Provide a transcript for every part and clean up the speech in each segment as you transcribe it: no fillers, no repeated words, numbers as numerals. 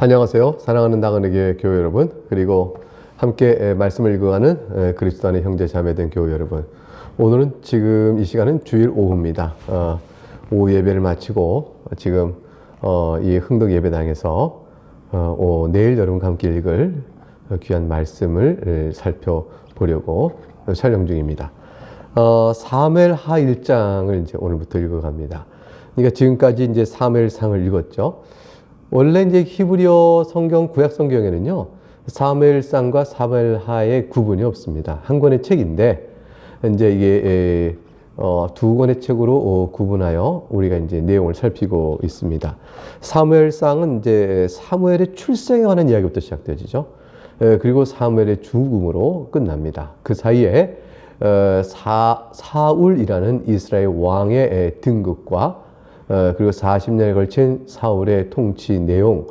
안녕하세요. 사랑하는 나그네교회 교회 여러분, 그리고 함께 말씀을 읽어가는 그리스도 안의 형제 자매된 교회 여러분. 오늘은 지금 이 시간은 주일 오후입니다. 오후 예배를 마치고 지금 이 흥덕 예배당에서 내일 여러분과 함께 읽을 귀한 말씀을 살펴보려고 촬영 중입니다. 사무엘하 1장을 이제 오늘부터 읽어갑니다. 그러니까 지금까지 이제 사무엘상을 읽었죠. 원래 이제 히브리어 성경, 구약 성경에는요, 사무엘상과 사무엘하의 구분이 없습니다. 한 권의 책인데, 이제 이게 두 권의 책으로 구분하여 우리가 이제 내용을 살피고 있습니다. 사무엘상은 이제 사무엘의 출생에 관한 이야기부터 시작되죠. 그리고 사무엘의 죽음으로 끝납니다. 그 사이에 사울이라는 이스라엘 왕의 등극과 그리고 40년에 걸친 사울의 통치 내용,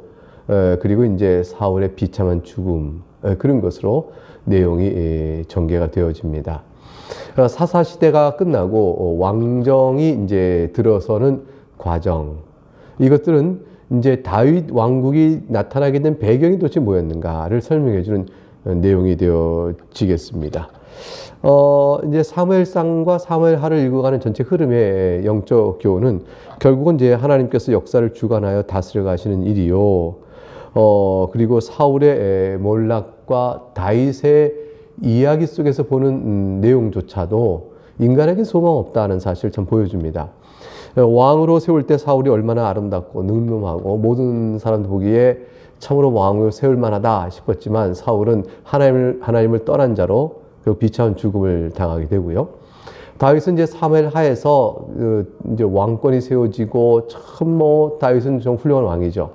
그리고 이제 사울의 비참한 죽음, 그런 것으로 내용이 전개가 되어집니다. 사사시대가 끝나고 왕정이 이제 들어서는 과정, 이것들은 이제 다윗 왕국이 나타나게 된 배경이 도대체 뭐였는가를 설명해 주는 내용이 되어지겠습니다. 이제 사무엘상과 사무엘하를 읽어가는 전체 흐름의 영적 교훈은 결국은 이제 하나님께서 역사를 주관하여 다스려 가시는 일이요. 그리고 사울의 몰락과 다윗의 이야기 속에서 보는 내용조차도 인간에게 소망 없다는 사실을 참 보여줍니다. 왕으로 세울 때 사울이 얼마나 아름답고 능lum하고 모든 사람들 보기에 참으로 왕으로 세울 만하다 싶었지만 사울은 하나님을 떠난 자로 그 비참한 죽음을 당하게 되고요. 다윗은 이제 사무엘하에서 이제 왕권이 세워지고 참 다윗은 좀 훌륭한 왕이죠.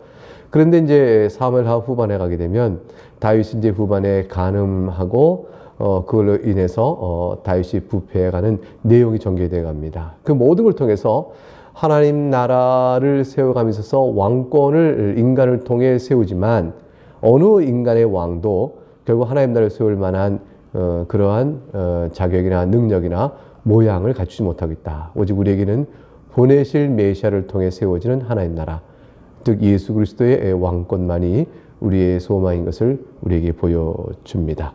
그런데 이제 사무엘하 후반에 가게 되면 다윗이 이제 후반에 간음하고 그걸로 인해서 다윗이 부패해가는 내용이 전개되어 갑니다. 그 모든 걸 통해서 하나님 나라를 세워가면서 왕권을 인간을 통해 세우지만 어느 인간의 왕도 결국 하나님 나라를 세울 만한 그러한 자격이나 능력이나 모양을 갖추지 못하고 있다. 오직 우리에게는 보내실 메시아를 통해 세워지는 하나님 나라, 즉 예수 그리스도의 왕권만이 우리의 소망인 것을 우리에게 보여줍니다.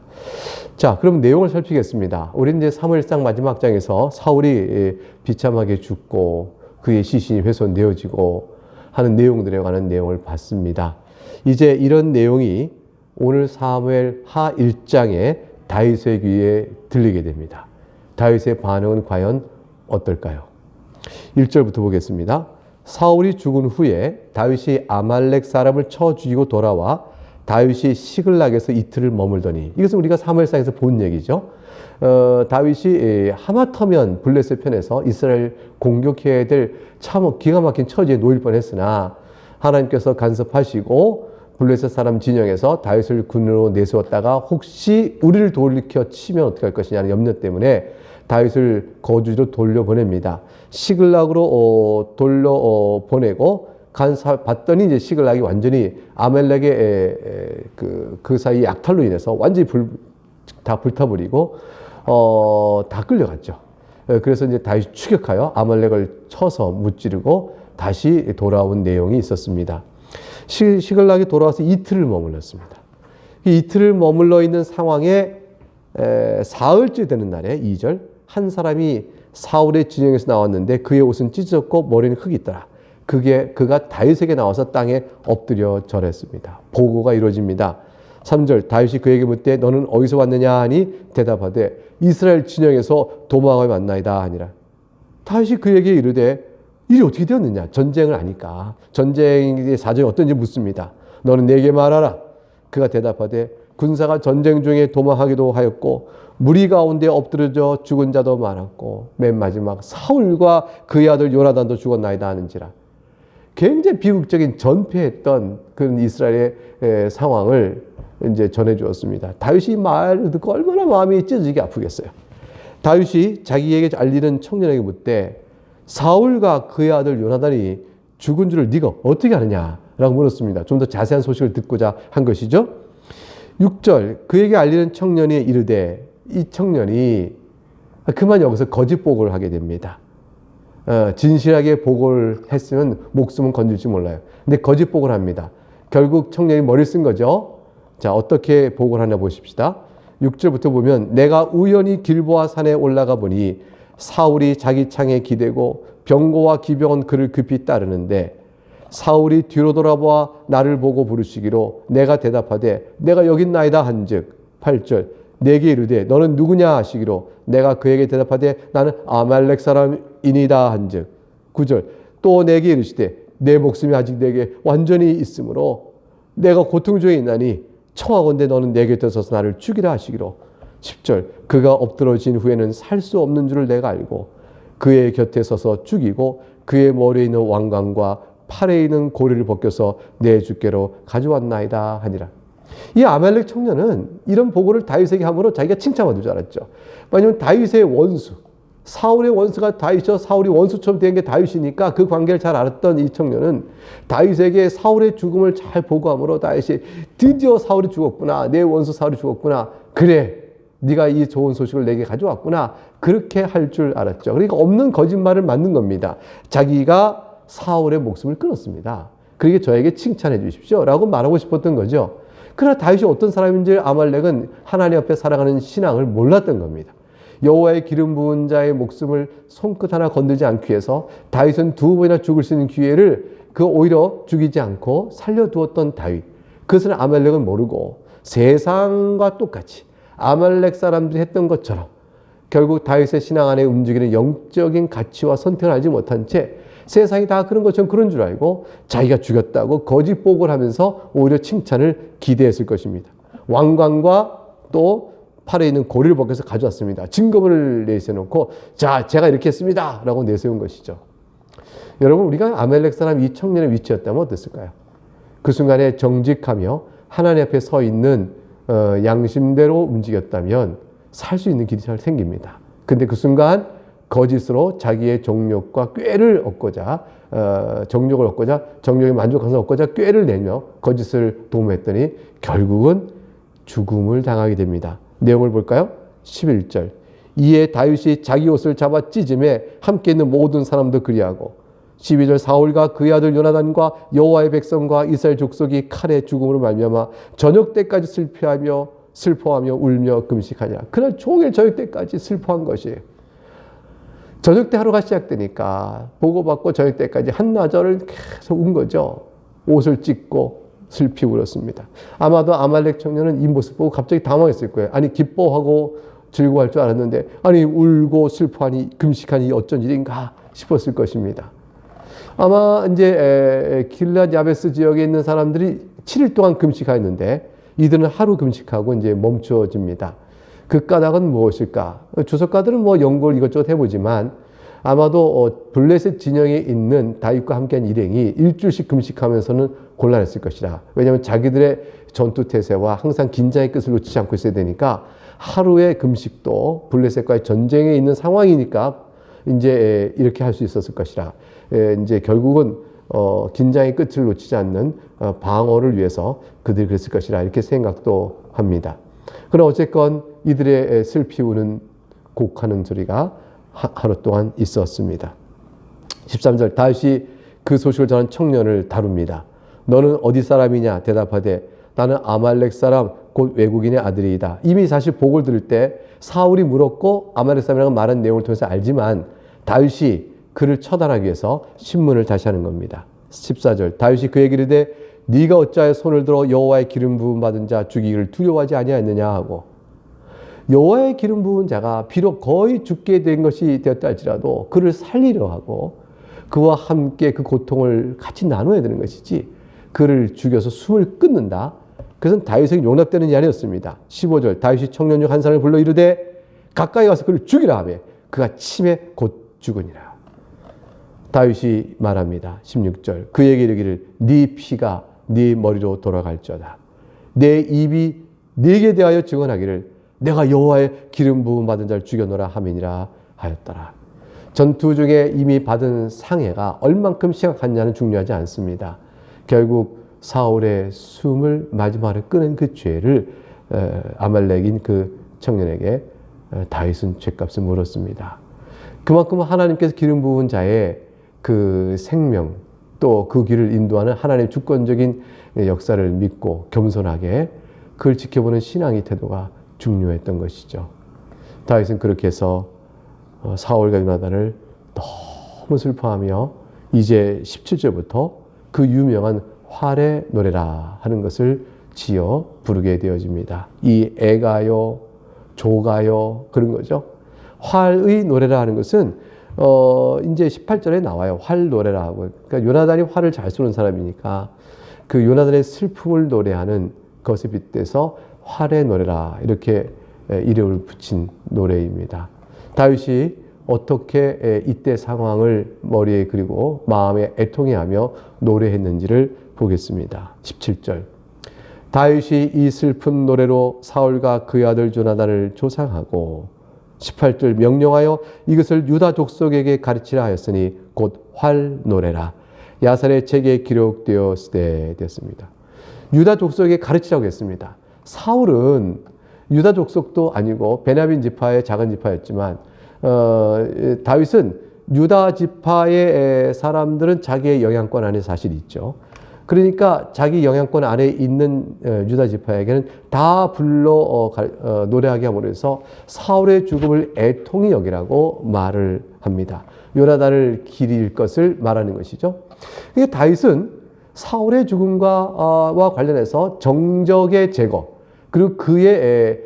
자, 그럼 내용을 살피겠습니다. 우리는 이제 사무엘상 마지막 장에서 사울이 비참하게 죽고 그의 시신이 훼손되어지고 하는 내용들에 관한 내용을 봤습니다. 이제 이런 내용이 오늘 사무엘하 1장에 다윗의 귀에 들리게 됩니다. 다윗의 반응은 과연 어떨까요? 1절부터 보겠습니다. 사울이 죽은 후에 다윗이 아말렉 사람을 쳐 죽이고 돌아와 다윗이 시글락에서 이틀을 머물더니, 이것은 우리가 사무엘상에서 본 얘기죠. 다윗이 하마터면 블레셋 편에서 이스라엘 공격해야 될 참 기가 막힌 처지에 놓일 뻔했으나 하나님께서 간섭하시고 블레셋 사람 진영에서 다윗을 군으로 내세웠다가 혹시 우리를 돌이켜 치면 어떻게 할 것이냐는 염려 때문에 다윗을 거주지로 돌려보냅니다. 시글락으로 돌려보내고 봤더니 이제 시글락이 완전히 아말렉의 그 사이 약탈로 인해서 완전히 다 불타버리고 다 끌려갔죠. 그래서 이제 다윗이 추격하여 아말렉을 쳐서 무찌르고 다시 돌아온 내용이 있었습니다. 시글락이 돌아와서 이틀을 머물렀습니다. 이틀을 머물러 있는 상황에 사흘째 되는 날에 2절, 한 사람이 사울의 진영에서 나왔는데 그의 옷은 찢어졌고 머리는 흙이 있더라. 그가 다윗에게 나와서 땅에 엎드려 절했습니다. 보고가 이루어집니다. 3절, 다윗이 그에게 묻되 너는 어디서 왔느냐 하니 대답하되 이스라엘 진영에서 도망하여 왔나이다 하니라. 다윗이 그에게 이르되 일이 어떻게 되었느냐? 전쟁을 아니까 전쟁의 사정이 어떤지 묻습니다. 너는 내게 말하라. 그가 대답하되 군사가 전쟁 중에 도망하기도 하였고 무리 가운데 엎드려져 죽은 자도 많았고 맨 마지막 사울과 그의 아들 요나단도 죽었나이다 하는지라. 굉장히 비극적인 전폐했던 그런 이스라엘의 상황을 이제 전해 주었습니다. 다윗이 말을 듣고 얼마나 마음이 찢어지게 아프겠어요. 다윗이 자기에게 알리는 청년에게 묻되 사울과 그의 아들 요나단이 죽은 줄을 네가 어떻게 아느냐라고 물었습니다. 좀 더 자세한 소식을 듣고자 한 것이죠. 6절, 그에게 알리는 청년이 이르되, 이 청년이 그만 여기서 거짓 보고를 하게 됩니다. 진실하게 보고를 했으면 목숨은 건질지 몰라요. 근데 거짓 보고를 합니다. 결국 청년이 머리를 쓴 거죠. 자, 어떻게 보고를 하나 보십시다. 6절부터 보면 내가 우연히 길보아 산에 올라가 보니 사울이 자기 창에 기대고 병거와 기병은 그를 급히 따르는데 사울이 뒤로 돌아보아 나를 보고 부르시기로 내가 대답하되 내가 여기 있나이다 한즉 8절 내게 이르되 너는 누구냐 하시기로 내가 그에게 대답하되 나는 아말렉 사람이니다 한즉 9절 또 내게 이르시되 내 목숨이 아직 내게 완전히 있으므로 내가 고통 중에 있나니 청하건대 너는 내 곁에 서서 나를 죽이라 하시기로 10절 그가 엎드러진 후에는 살 수 없는 줄을 내가 알고 그의 곁에 서서 죽이고 그의 머리에 있는 왕관과 팔에 있는 고리를 벗겨서 내 주께로 가져왔나이다 하니라. 이 아말렉 청년은 이런 보고를 다윗에게 함으로 자기가 칭찬받을 줄 알았죠. 왜냐하면 다윗의 원수, 사울의 원수가 다윗이죠. 사울이 원수처럼 된 게 다윗이니까 그 관계를 잘 알았던 이 청년은 다윗에게 사울의 죽음을 잘 보고함으로 다윗이 드디어 사울이 죽었구나. 내 원수 사울이 죽었구나. 그래. 네가 이 좋은 소식을 내게 가져왔구나. 그렇게 할 줄 알았죠. 그러니까 없는 거짓말을 만든 겁니다. 자기가 사울의 목숨을 끊었습니다. 그러게 저에게 칭찬해 주십시오. 라고 말하고 싶었던 거죠. 그러나 다윗이 어떤 사람인지 아말렉은 하나님 앞에 살아가는 신앙을 몰랐던 겁니다. 여호와의 기름 부은 자의 목숨을 손끝 하나 건들지 않기 위해서 다윗은 두 번이나 죽을 수 있는 기회를 오히려 죽이지 않고 살려두었던 다윗. 그것을 아말렉은 모르고 세상과 똑같이 아말렉 사람들이 했던 것처럼 결국 다윗의 신앙 안에 움직이는 영적인 가치와 선택을 알지 못한 채 세상이 다 그런 것처럼 그런 줄 알고 자기가 죽였다고 거짓 보고를 하면서 오히려 칭찬을 기대했을 것입니다. 왕관과 또 팔에 있는 고리를 벗겨서 가져왔습니다. 증거물을 내세워놓고 자 제가 이렇게 했습니다 라고 내세운 것이죠. 여러분 우리가 아말렉 사람 이 청년의 위치였다면 어땠을까요? 그 순간에 정직하며 하나님 앞에 서 있는 양심대로 움직였다면 살 수 있는 길이 잘 생깁니다. 근데 그 순간 거짓으로 자기의 정욕과 꾀를 얻고자 정욕을 얻고자 정욕에 만족해서 얻고자 꾀를 내며 거짓을 도모했더니 결국은 죽음을 당하게 됩니다. 내용을 볼까요? 11절 이에 다윗이 자기 옷을 잡아 찢음에 함께 있는 모든 사람도 그리하고 12절 사울과 그의 아들 요나단과 여호와의 백성과 이스라엘 족속이 칼의 죽음으로 말미암아 저녁 때까지 슬퍼하며 울며 금식하니라. 그날 종일 저녁 때까지 슬퍼한 것이에요. 저녁 때 하루가 시작되니까 보고받고 저녁 때까지 한나절을 계속 운 거죠. 옷을 찢고 슬피 울었습니다. 아마도 아말렉 청년은 이 모습 보고 갑자기 당황했을 거예요. 아니 기뻐하고 즐거워할 줄 알았는데 아니 울고 슬퍼하니 금식하니 어쩐 일인가 싶었을 것입니다. 아마 이제 길랏 야베스 지역에 있는 사람들이 7일 동안 금식하였는데 이들은 하루 금식하고 이제 멈춰집니다. 그 까닭은 무엇일까? 주석가들은 뭐 연구를 이것저것 해보지만 아마도 블레셋 진영에 있는 다윗과 함께한 일행이 일주일씩 금식하면서는 곤란했을 것이다. 왜냐하면 자기들의 전투태세와 항상 긴장의 끝을 놓치지 않고 있어야 되니까 하루의 금식도 블레셋과의 전쟁에 있는 상황이니까 이제 이렇게 할 수 있었을 것이라. 이제 결국은 긴장의 끝을 놓치지 않는 방어를 위해서 그들이 그랬을 것이라 이렇게 생각도 합니다. 그러나 어쨌건 이들의 슬피 우는 곡하는 소리가 하루 동안 있었습니다. 13절 다윗이 그 소식을 전한 청년을 다룹니다. 너는 어디 사람이냐 대답하되 나는 아말렉 사람 곧 외국인의 아들이다. 이미 사실 복을 들을 때 사울이 물었고 아말렉 사람이라고 말한 내용을 통해서 알지만 다윗이 그를 처단하기 위해서 신문을 다시 하는 겁니다. 14절 다윗이 그에게 이르되 네가 어찌하여 손을 들어 여호와의 기름 부음 받은 자 죽이기를 두려워하지 아니하였느냐 하고 여호와의 기름 부은 자가 비록 거의 죽게 된 것이 되었다 할지라도 그를 살리려 하고 그와 함께 그 고통을 같이 나눠야 되는 것이지 그를 죽여서 숨을 끊는다. 그것은 다윗에게 용납되는 일이 아니었습니다. 15절 다윗이 청년 중 한 사람을 불러 이르되 가까이 가서 그를 죽이라 하며 그가 침에 곧 죽으니라. 다윗이 말합니다. 16절 그에게 이르기를 네 피가 네 머리로 돌아갈지어다. 내 입이 네게 대하여 증언하기를 내가 여호와의 기름 부음 받은 자를 죽여노라 하미니라 하였더라. 전투 중에 이미 받은 상해가 얼만큼 심각하냐는 중요하지 않습니다. 결국 사울의 숨을 마지막으로 끊은 그 죄를 아말렉인 그 청년에게 다윗은 죄값을 물었습니다. 그만큼 하나님께서 기름 부은 자의 그 생명 또 그 길을 인도하는 하나님의 주권적인 역사를 믿고 겸손하게 그걸 지켜보는 신앙의 태도가 중요했던 것이죠. 다윗은 그렇게 해서 사울과 요나단을 너무 슬퍼하며 이제 17절부터 그 유명한 활의 노래라 하는 것을 지어 부르게 되어집니다. 이 애가요, 조가요 그런 거죠. 활의 노래라 하는 것은 이제 18절에 나와요. 활 노래라 하고. 그러니까 요나단이 활을 잘 쏘는 사람이니까 그 요나단의 슬픔을 노래하는 것에 빗대서 활의 노래라 이렇게 이름을 붙인 노래입니다. 다윗이 어떻게 이때 상황을 머리에 그리고 마음에 애통해하며 노래했는지를 보겠습니다. 17절 다윗이 이 슬픈 노래로 사울과 그의 아들 조나단을 조상하고 18절 명령하여 이것을 유다 족속에게 가르치라 하였으니 곧 활 노래라. 야살의 책에 기록되었으되 됐습니다. 유다 족속에게 가르치라고 했습니다. 사울은 유다 족속도 아니고 베냐민 지파의 작은 지파였지만 다윗은 유다 지파의 사람들은 자기의 영향권 안에 사실 있죠. 그러니까 자기 영향권 안에 있는 유다 지파에게는 다 불러 노래하게 함으로 해서 사울의 죽음을 애통히 여기라고 말을 합니다. 요나단을 기릴 것을 말하는 것이죠. 다윗은 사울의 죽음과 관련해서 정적의 제거 그리고 그의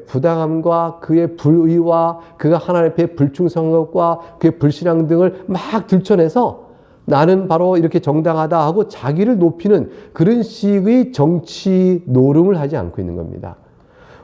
부당함과 그의 불의와 그가 하나님 앞에 불충성한 것과 그의 불신앙 등을 막 들춰내서 나는 바로 이렇게 정당하다 하고 자기를 높이는 그런 식의 정치 노름을 하지 않고 있는 겁니다.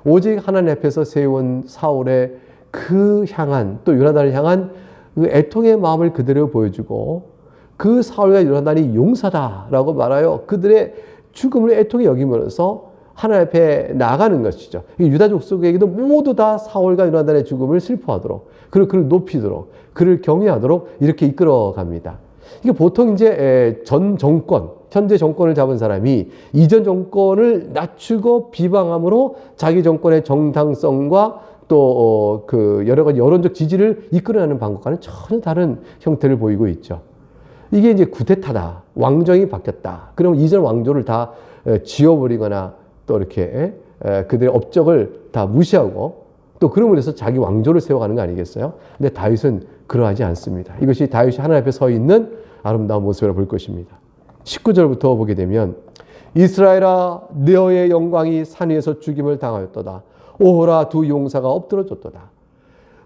오직 하나님 앞에서 세운 사울의 그 향한 또 요나단을 향한 그 애통의 마음을 그대로 보여주고 그 사울과 요나단이 용사다라고 말하여 그들의 죽음을 애통히 여기면서 하나님 앞에 나가는 것이죠. 유다 족속에게도 모두 다 사울과 요나단의 죽음을 슬퍼하도록 그리고 그를 높이도록 그를 경외하도록 이렇게 이끌어 갑니다. 이게 보통 이제 전 정권, 현재 정권을 잡은 사람이 이전 정권을 낮추고 비방함으로 자기 정권의 정당성과 또 그 여러 가지 여론적 지지를 이끌어내는 방법과는 전혀 다른 형태를 보이고 있죠. 이게 이제 쿠데타다, 왕정이 바뀌었다. 그러면 이전 왕조를 다 지워버리거나 또 이렇게 그들의 업적을 다 무시하고 또 그러므로 해서 자기 왕조를 세워가는 거 아니겠어요? 근데 다윗은 그러하지 않습니다. 이것이 다윗이 하나님 앞에 서 있는 아름다운 모습이라 볼 것입니다. 19절부터 보게 되면 이스라엘아 너의 영광이 산 위에서 죽임을 당하였도다. 오호라 두 용사가 엎드러졌도다.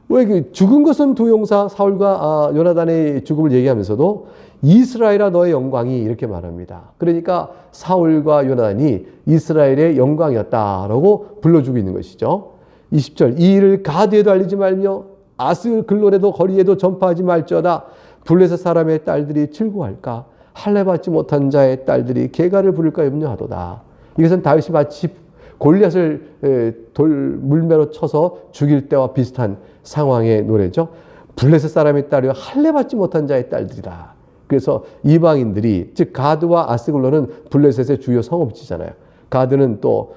왜 죽은 것은 두 용사 사울과 요나단의 죽음을 얘기하면서도 이스라엘아 너의 영광이 이렇게 말합니다. 그러니까 사울과 요나단이 이스라엘의 영광이었다라고 불러주고 있는 것이죠. 20절 이 일을 가드에도 알리지 말며 아스글론에도 거리에도 전파하지 말지어다. 블레셋 사람의 딸들이 즐거워할까? 할례 받지 못한 자의 딸들이 개가를 부를까 염려하도다. 이것은 다윗이 마치 골리앗을 물매로 쳐서 죽일 때와 비슷한 상황의 노래죠. 블레셋 사람의 딸이요 할례 받지 못한 자의 딸들이다. 그래서 이방인들이 즉 가드와 아스글론은 블레셋의 주요 성읍지잖아요. 가드는 또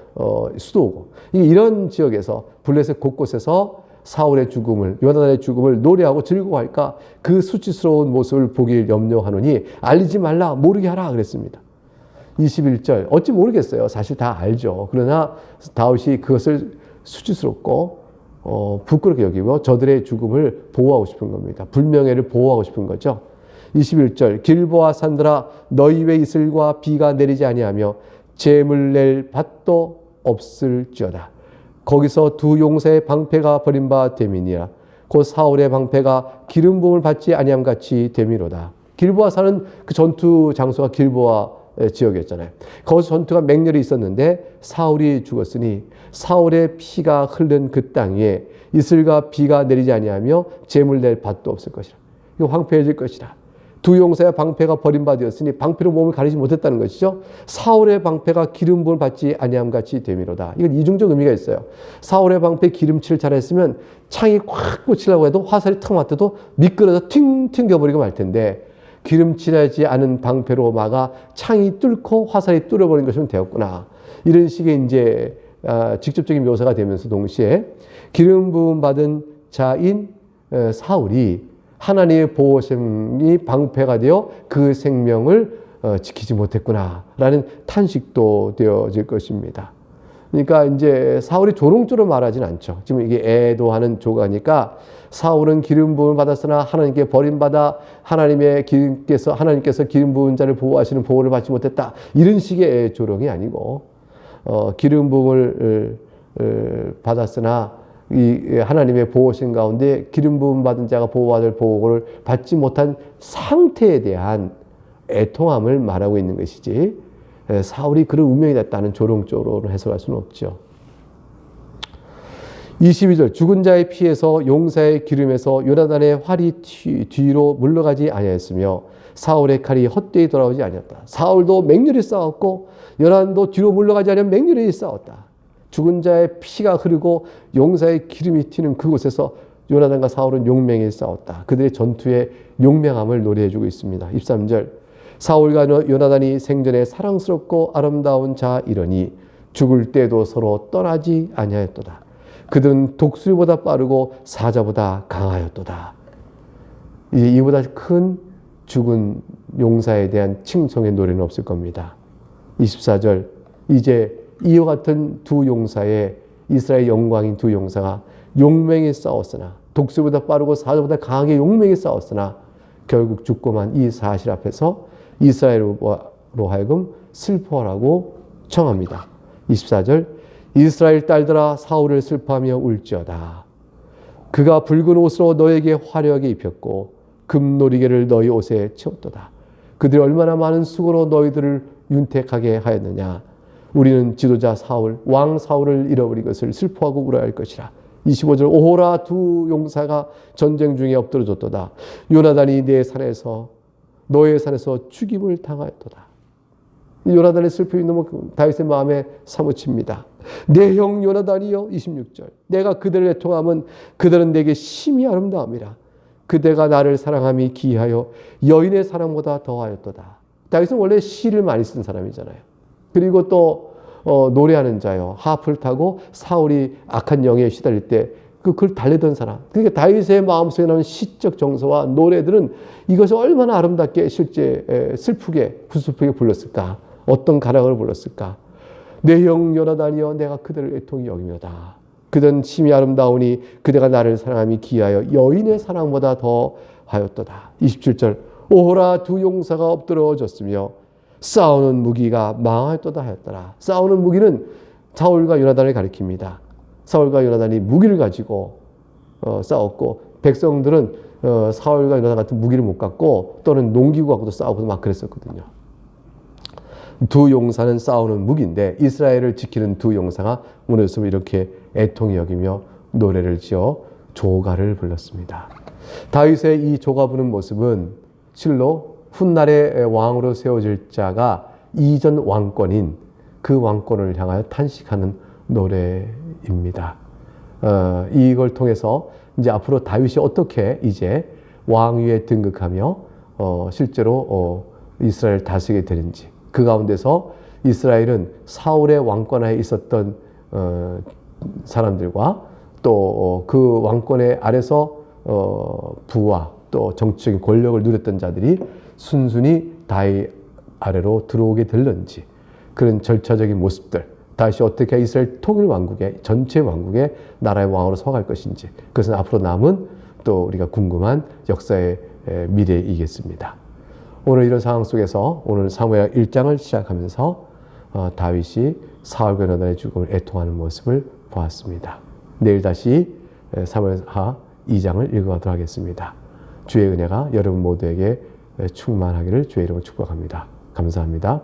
수도고 이런 지역에서 블레셋 곳곳에서 사울의 죽음을 요나단의 죽음을 노래하고 즐거워할까 그 수치스러운 모습을 보길 염려하노니 알리지 말라 모르게 하라 그랬습니다. 21절 어찌 모르겠어요. 사실 다 알죠. 그러나 다윗이 그것을 수치스럽고 부끄럽게 여기고 저들의 죽음을 보호하고 싶은 겁니다. 불명예를 보호하고 싶은 거죠. 21절 길보아 산들아 너희 외 이슬과 비가 내리지 아니하며 재물 낼 밭도 없을지어다. 거기서 두 용사의 방패가 버림바 됨이니라. 곧 사울의 방패가 기름 부음을 받지 아니함 같이 됨이로다. 길보아 산은 그 전투 장소가 길보아 지역이었잖아요. 거기서 전투가 맹렬히 있었는데 사울이 죽었으니 사울의 피가 흐른 그 땅 위에 이슬과 비가 내리지 아니하며 재물 낼 밭도 없을 것이라. 이거 황폐해질 것이라. 두 용사의 방패가 버림받았으니 방패로 몸을 가리지 못했다는 것이죠. 사울의 방패가 기름 부음을 받지 아니함 같이 됨이로다. 이건 이중적 의미가 있어요. 사울의 방패 기름칠을 잘했으면 창이 콱 꽂히려고 해도 화살이 탁 맞아도 미끄러져 튕 튕겨버리고 말 텐데 기름칠하지 않은 방패로 막아 창이 뚫고 화살이 뚫어버린 것이면 되었구나. 이런 식의 이제 직접적인 묘사가 되면서 동시에 기름 부음 받은 자인 사울이 하나님의 보호심이 방패가 되어 그 생명을 지키지 못했구나라는 탄식도 되어질 것입니다. 그러니까 이제 사울이 조롱조로 말하진 않죠. 지금 이게 애도하는 조가니까 사울은 기름 부음을 받았으나 하나님께 버림받아 하나님께서 기름 부은 자를 보호하시는 보호를 받지 못했다. 이런 식의 조롱이 아니고 기름 부음을 받았으나 이 하나님의 보호신 가운데 기름 부음 받은 자가 보호받을 보호를 받지 못한 상태에 대한 애통함을 말하고 있는 것이지 사울이 그런 운명이 됐다는 조롱조로는 해석할 수는 없죠. 22절 죽은 자의 피에서 용사의 기름에서 요나단의 활이 뒤로 물러가지 아니하였으며 사울의 칼이 헛되이 돌아오지 아니었다. 사울도 맹렬히 싸웠고 요나단도 뒤로 물러가지 않으면 맹렬히 싸웠다. 죽은 자의 피가 흐르고 용사의 기름이 튀는 그곳에서 요나단과 사울은 용맹히 싸웠다. 그들의 전투의 용맹함을 노래해주고 있습니다. 23절 사울과 요나단이 생전에 사랑스럽고 아름다운 자이러니 죽을 때도 서로 떠나지 아니하였도다. 그들은 독수리보다 빠르고 사자보다 강하였도다. 이제 이보다 큰 죽은 용사에 대한 칭송의 노래는 없을 겁니다. 24절 이제 이와 같은 두 용사의 이스라엘 영광인 두 용사가 용맹히 싸웠으나 독수리보다 빠르고 사자보다 강하게 용맹히 싸웠으나 결국 죽고만 이 사실 앞에서 이스라엘로 하여금 슬퍼하라고 청합니다. 24절 이스라엘 딸들아 사울을 슬퍼하며 울지어다. 그가 붉은 옷으로 너에게 화려하게 입혔고 금노리개를 너희 옷에 채웠도다. 그들이 얼마나 많은 수고로 너희들을 윤택하게 하였느냐. 우리는 지도자 사울, 왕 사울을 잃어버린 것을 슬퍼하고 울어야 할 것이라. 25절 오호라 두 용사가 전쟁 중에 엎드러졌도다. 요나단이 너의 산에서 죽임을 당하였도다. 요나단의 슬픔이 너무 다윗의 마음에 사무칩니다. 내 형 요나단이여 26절 내가 그들을 애통함은 그들은 내게 심히 아름다움이라. 그대가 나를 사랑함이 기하여 여인의 사랑보다 더하였도다. 다윗은 원래 시를 많이 쓴 사람이잖아요. 그리고 또 노래하는 자요. 하프를 타고 사울이 악한 영에 시달릴 때 그걸 달래던 사람. 그러니까 다윗의 마음속에 나오는 시적 정서와 노래들은 이것을 얼마나 아름답게 실제 슬프게 구슬프게 불렀을까. 어떤 가락을 불렀을까. 내 형 요나단이여 내가 그들을 애통히 여기며다. 그들은 심히 아름다우니 그대가 나를 사랑함이 기하여 여인의 사랑보다 더하였도다. 27절 오호라 두 용사가 엎드러졌으며 싸우는 무기가 망하였도다 하였더라. 싸우는 무기는 사울과 요나단을 가리킵니다. 사울과 요나단이 무기를 가지고 싸웠고 백성들은 사울과 요나단 같은 무기를 못 갖고 또는 농기구 갖고도 싸우고 막 그랬었거든요. 두 용사는 싸우는 무기인데 이스라엘을 지키는 두 용사가 무너졌으면 이렇게 애통히 여기며 노래를 지어 조가를 불렀습니다. 다윗의 이 조가 부는 모습은 실로 훗날의 왕으로 세워질 자가 이전 왕권인 그 왕권을 향하여 탄식하는 노래입니다. 이걸 통해서 이제 앞으로 다윗이 어떻게 이제 왕위에 등극하며 실제로 이스라엘을 다스리게 되는지 그 가운데서 이스라엘은 사울의 왕권하에 있었던 사람들과 또 그 왕권의 아래서 부와 또 정치적인 권력을 누렸던 자들이 순순히 다윗 아래로 들어오게 될는지 그런 절차적인 모습들 다시 어떻게 이스라엘 통일 왕국의 전체 왕국의 나라의 왕으로 서갈 것인지 그것은 앞으로 남은 또 우리가 궁금한 역사의 미래이겠습니다. 오늘 이런 상황 속에서 오늘 사무엘 1장을 시작하면서 다윗이 사울과 요나단의 죽음을 애통하는 모습을 보았습니다. 내일 다시 사무엘하 2장을 읽어가도록 하겠습니다. 주의 은혜가 여러분 모두에게 충만하기를 주의 이름으로 축복합니다. 감사합니다.